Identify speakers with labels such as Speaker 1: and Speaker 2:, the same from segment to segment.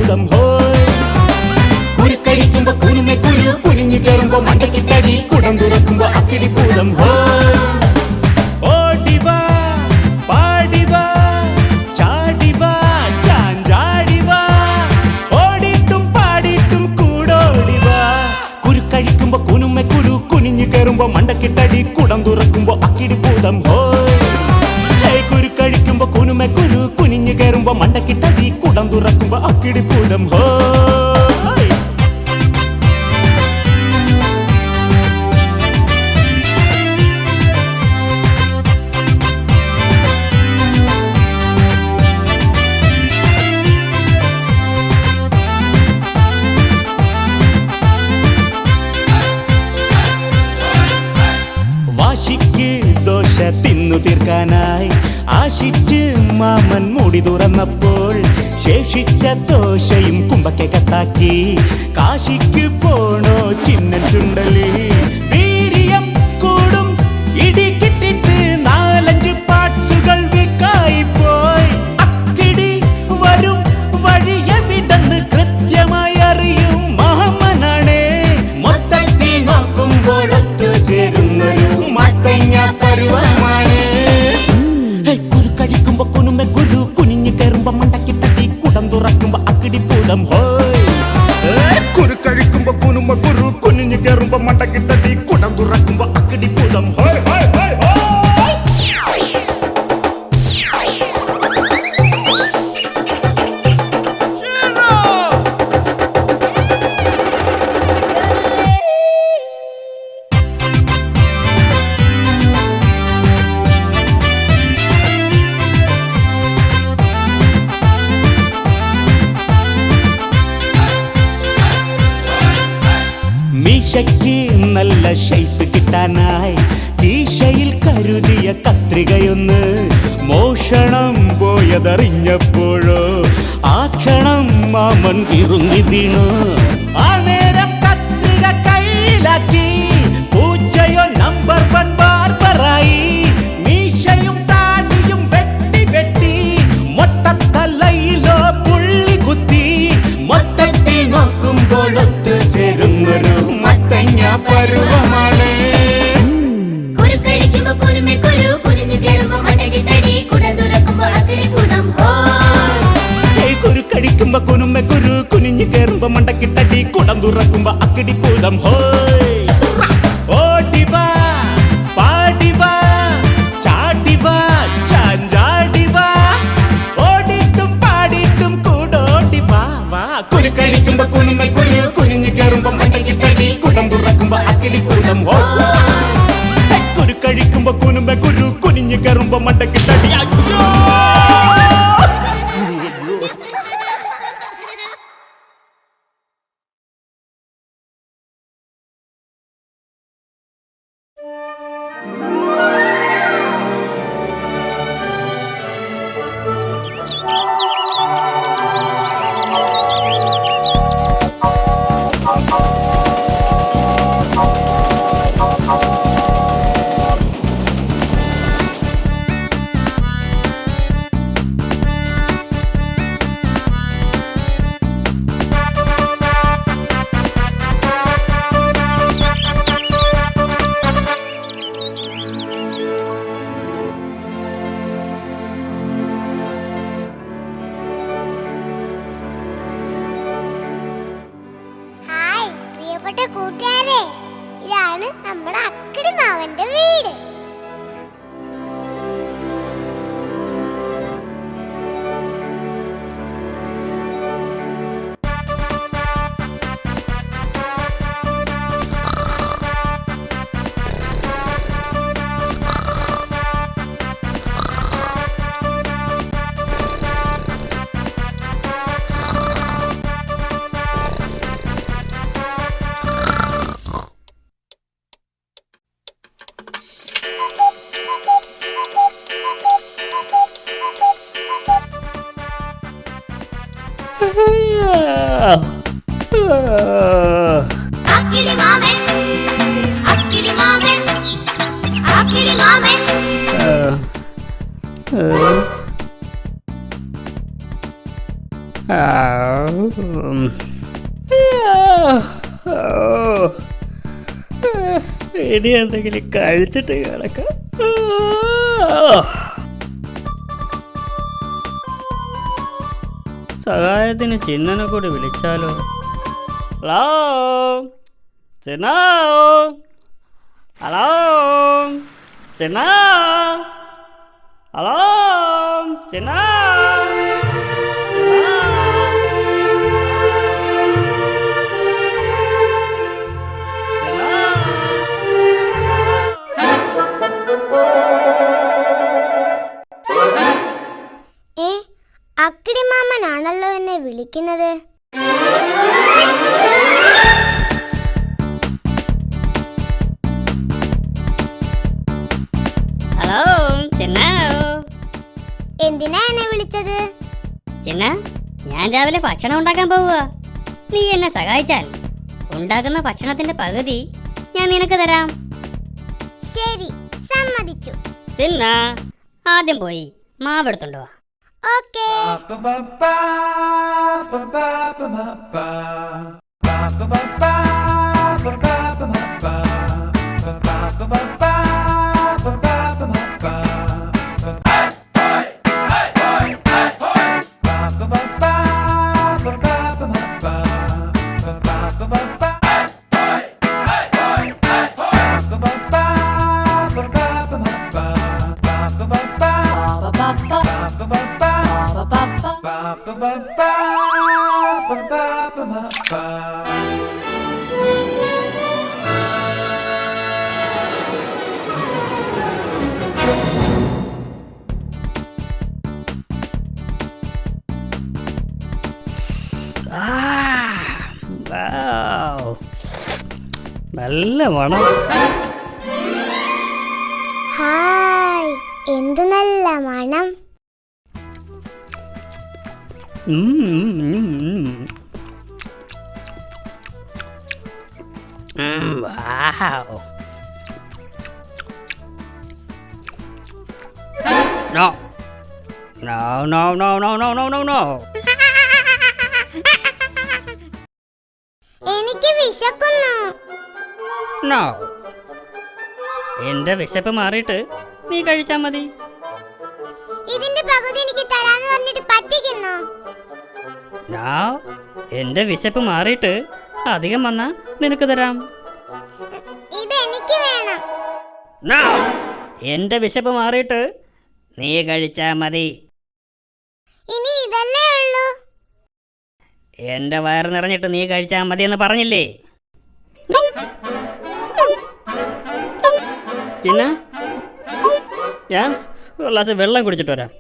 Speaker 1: ഭൂതം ഹോയ്. കുരുക്കഴിക്കുമ്പോ കുനുമെ കുരു കുനിഞ്ഞു കയറുമ്പോ മണ്ടക്കിട്ടടി കുടം തുറക്കുമ്പോ അക്കിടി ഭൂതം ഹോയ്. ഓടിവാ പാടിവാ ചാടിവാ ചാഞ്ചാടിവാ ഓടിട്ടും പാടിട്ടും കൂടോടിവാ. കുരുക്കഴിക്കുമ്പോ കുനുമെ കുരു കുനിഞ്ഞു കയറുമ്പോ മണ്ടക്കിട്ടടി കുടം തുറക്കുമ്പോ അക്കിടി ഭൂതം ഹോയ്. കുരുക്കഴിക്കുമ്പോ കുനുമെ കുരു കുനിഞ്ഞു കയറുമ്പോ മണ്ടക്കിട്ടടി കുടം തുറക്കുമ്പോ അക്കിടി ഭൂതം ഹോയ്. വാശിക്ക് ദോശ തിന്നു തീർക്കാനായി ആശിച്ച് മാമൻ മൂടി തുറന്നപ്പോൾ ശേഷിച്ച ദോശയും കുമ്പക്കെ കത്താക്കി കാശിക്ക് പോണോ ചിന്നൻ ചുണ്ടലി. വീര്യം കൂടും ഇടി കിട്ടിട്ട് 4-5 പാർട്സുകൾ വീക്കായി പോയി. അക്കിടി വരും വഴി എവിടെന്ന് കൃത്യമായി അറിയും മഹമ്മനാണേ. മൊത്തത്തിൽ നോക്കുമ്പോൾ ഒത്തുചേരുന്നൊരു മത്തങ്ങ പരുവമാണ്. കുരുക്കഴിക്കുമ്പോ കുനുമെ കുരു കുനിഞ്ഞു കയറുമ്പോ മണ്ടക്കിട്ടടി കുടം തുറക്കുമ്പോ അക്കിടി ഭൂതം ഹോയ്. കുരുക്കഴിക്കുമ്പോ കുനുമെ കുരു കുനിഞ്ഞു കയറുമ്പോ മണ്ടക്കിട്ടടി കുടം തുറക്കുമ്പോ അക്കിടി ഭൂതം ഹോയ് ഹോയ് ഹോയ് ഹോയ്. മീശയ്ക്ക് നല്ല ഷേപ്പ് കിട്ടാനായി കീശയിൽ കരുതിയ കത്രികയൊന്ന് മോഷണം പോയതറിഞ്ഞപ്പോഴോ ആ ക്ഷണം മാമൻ ഇറുങ്ങി വീണു. ആ നേരം കത്രിക കയ്യിലാക്കി പൂച്ചയോ നമ്പർ 1 ബാർബറായി. മീശയും താടിയും വെട്ടി വെട്ടി മൊട്ടത്തലയിലോ പുള്ളി കുത്തി. മൊത്തത്തിൽ നോക്കുമ്പോൾ ഒത്തുചേരുന്നൊരു മത്തങ്ങ പരുവമാണ്.
Speaker 2: കുരുക്കഴിക്കുമ്പോ കുനുമെ കുരു കുനിഞ്ഞു കയറുമ്പോ മണ്ടക്കിട്ടടി കുടം തുറക്കുമ്പോ അക്കിടി ഭൂതം ഹോയ്.
Speaker 1: കുരുക്കഴിക്കുമ്പോ കുനുമെ കുരു കുനിഞ്ഞു കയറുമ്പോ മണ്ടക്കിട്ടടി കുടം തുറക്കുമ്പോ അക്കിടി ഭൂതം ഹോയ്. ഓടിവാ പാടിവാ ചാടിവാ ചാഞ്ചാടിവാ ഓടിട്ടും പാടിട്ടും കൂടോടിവാ വാ. കുരുക്കഴിക്കുമ്പോ കുനുമെ കുരു കുനിഞ്ഞു കയറുമ്പോ മണ്ടക്കിട്ടടി കുടം തുറക്കുമ്പോ അക്കിടി ഭൂതം ഹോയ്. കുരുക്കഴിക്കുമ്പോ കുനുമെ കുരു കുനിഞ്ഞു കയറുമ്പോ മണ്ടക്കിട്ടടി അയ്യോ.
Speaker 2: കൂട്ടുകാരെ, ഇതാണ് നമ്മുടെ അക്കിടി മാവന്റെ വീട്. അക്കിടി മാമൻ, അക്കിടി മാമൻ, അക്കിടി മാമൻ.
Speaker 3: ഇനി എന്തെങ്കിലും കഴിച്ചിട്ട് കിടക്കാം. സഹായത്തിന് ചിന്നനെ കൂടി വിളിച്ചാലോ? ഹലോ ചിന്ന, ഹലോ ചിന്ന, ഹലോ ചിന്ന.
Speaker 2: അക്കിടി മാമനാണല്ലോ എന്നെ വിളിക്കുന്നത്.
Speaker 3: ഹലോ ചിന്ന.
Speaker 2: എന്തിനാ എന്നെ വിളിച്ചത്?
Speaker 3: ചിന്ന, ഞാൻ രാവിലെ ഭക്ഷണം ഉണ്ടാക്കാൻ പോവുക. നീ എന്നെ സഹായിച്ചാൽ ഉണ്ടാക്കുന്ന ഭക്ഷണത്തിന്റെ പകുതി ഞാൻ നിനക്ക് തരാം.
Speaker 2: ശരി, സമ്മതിച്ചു.
Speaker 3: ചിന്ന, ആദ്യം പോയി മാവെടുത്തോണ്ട് വാ.
Speaker 2: ഓക്കേ.
Speaker 3: നല്ല മണം.
Speaker 2: ഹായ്, എന്തു നല്ല മണം.
Speaker 3: Wow. No. No, no, no, no, no, no, no, no.
Speaker 2: എനിക്ക് വിശക്കുന്നു.
Speaker 3: No. എന്റെ വിശപ്പ് മാറിയിട്ട് നീ കഴിച്ചാ മതി.
Speaker 2: ഇതിന്റെ പകുതി എനിക്ക് തരാന്ന് പറഞ്ഞിട്ട് പറ്റിക്കുന്നു.
Speaker 3: No. എന്റെ വിശപ്പ് മാറിയിട്ട് അധികം വന്നാ നിനക്ക് തരാം.
Speaker 2: ഇതെനിക്ക് വേണം.
Speaker 3: No. എന്റെ വിശപ്പ് മാറിയിട്ട് നീ കഴിച്ചാ മതി.
Speaker 2: ഇനി ഇതല്ലേ ഉള്ളൂ.
Speaker 3: എന്റെ വയറ് നിറഞ്ഞിട്ട് നീ കഴിച്ചാ മതി എന്ന് പറഞ്ഞില്ലേ? ചിന്ന, ഞാൻ ഒരു ഗ്ലാസ് വെള്ളം കുടിച്ചിട്ട് വരാം.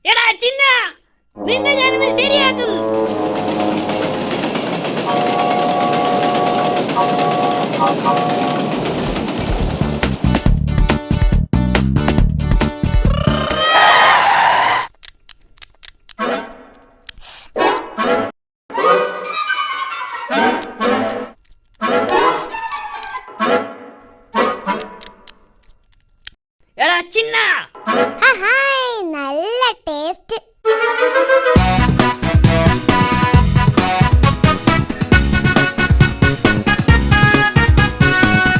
Speaker 3: എടാ ചിന്ന, നിന്നെ ഞാനിന്ന് ശരിയാക്കും. എടാ ചിന്ന,
Speaker 2: ഹായ്, നല്ല ടേസ്റ്റ്.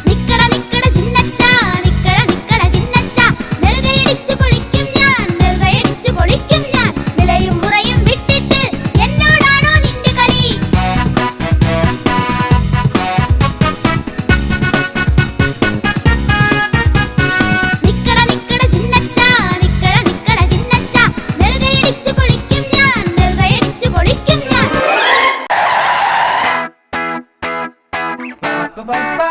Speaker 2: നിക്കട നിക്കട ചിന്നച്ച, നിക്കട നിക്കട ചിന്നച്ച, നെറുകയടിച്ചു പൊളിക്കും ഞാൻ, നെറുകയടിച്ചു പൊളിക്കും ഞാൻ. നിലയും മുറയും വിട്ടിട്ട് എന്നോടാണോ നിന്റെ കളി? നിക്കട നിക്കട ചിന്നച്ച, നിക്കട നിക്കട ചിന്നച്ച, നെറുകയടിച്ചു പൊളിക്കും ഞാൻ, നെറുകയടിച്ചു പൊളിക്കും ഞാൻ.
Speaker 1: Ba ba ba